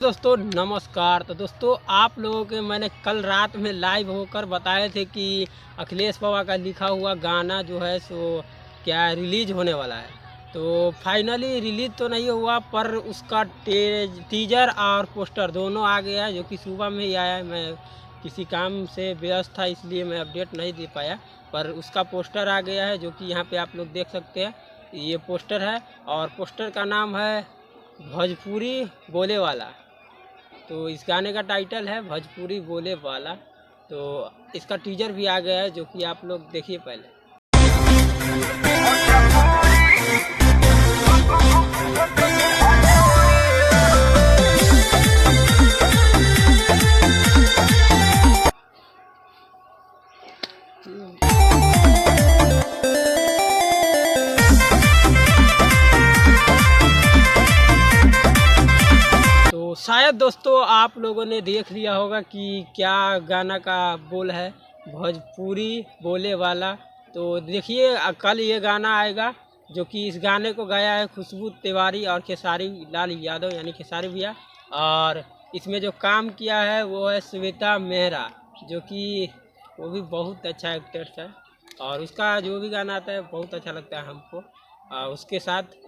दोस्तों नमस्कार। तो दोस्तों आप लोगों के मैंने कल रात में लाइव होकर बताए थे कि अखिलेश बाबा का लिखा हुआ गाना जो है सो क्या रिलीज होने वाला है। तो फाइनली रिलीज तो नहीं हुआ पर उसका टीजर और पोस्टर दोनों आ गया है, जो कि सुबह में ही आया है। मैं किसी काम से व्यस्त था इसलिए मैं अपडेट नहीं दे पाया, पर उसका पोस्टर आ गया है जो कि यहाँ पे आप लोग देख सकते हैं। ये पोस्टर है और पोस्टर का नाम है भोजपुरी बोले वाला। तो इस गाने का टाइटल है भोजपुरी बोले वाला। तो इसका टीजर भी आ गया है जो कि आप लोग देखिए पहले। तो शायद दोस्तों आप लोगों ने देख लिया होगा कि क्या गाना का बोल है, भोजपुरी बोले वाला। तो देखिए कल ये गाना आएगा, जो कि इस गाने को गाया है खुशबू तिवारी और खेसारी लाल यादव यानी खेसारी भैया। और इसमें जो काम किया है वो है श्वेता मेहरा, जो कि वो भी बहुत अच्छा एक्टर है और उसका जो भी गाना आता है बहुत अच्छा लगता है हमको उसके साथ।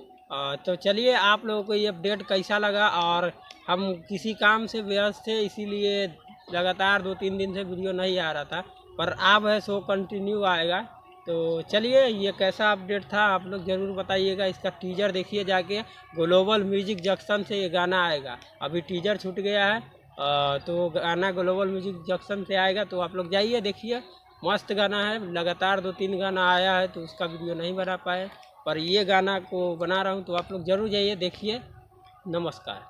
तो चलिए आप लोगों को ये अपडेट कैसा लगा। और हम किसी काम से व्यस्त थे इसीलिए लगातार 2-3 दिन से वीडियो नहीं आ रहा था, पर अब है सो कंटिन्यू आएगा। तो चलिए ये कैसा अपडेट था आप लोग ज़रूर बताइएगा। इसका टीजर देखिए जाके, ग्लोबल म्यूजिक जंक्शन से ये गाना आएगा। अभी टीजर छूट गया है तो गाना ग्लोबल म्यूजिक जंक्शन से आएगा। तो आप लोग जाइए देखिए, मस्त गाना है। लगातार 2-3 गाना आया है तो उसका वीडियो नहीं बना पाए, पर ये गाना को बना रहा हूँ। तो आप लोग ज़रूर जाइए देखिए। नमस्कार।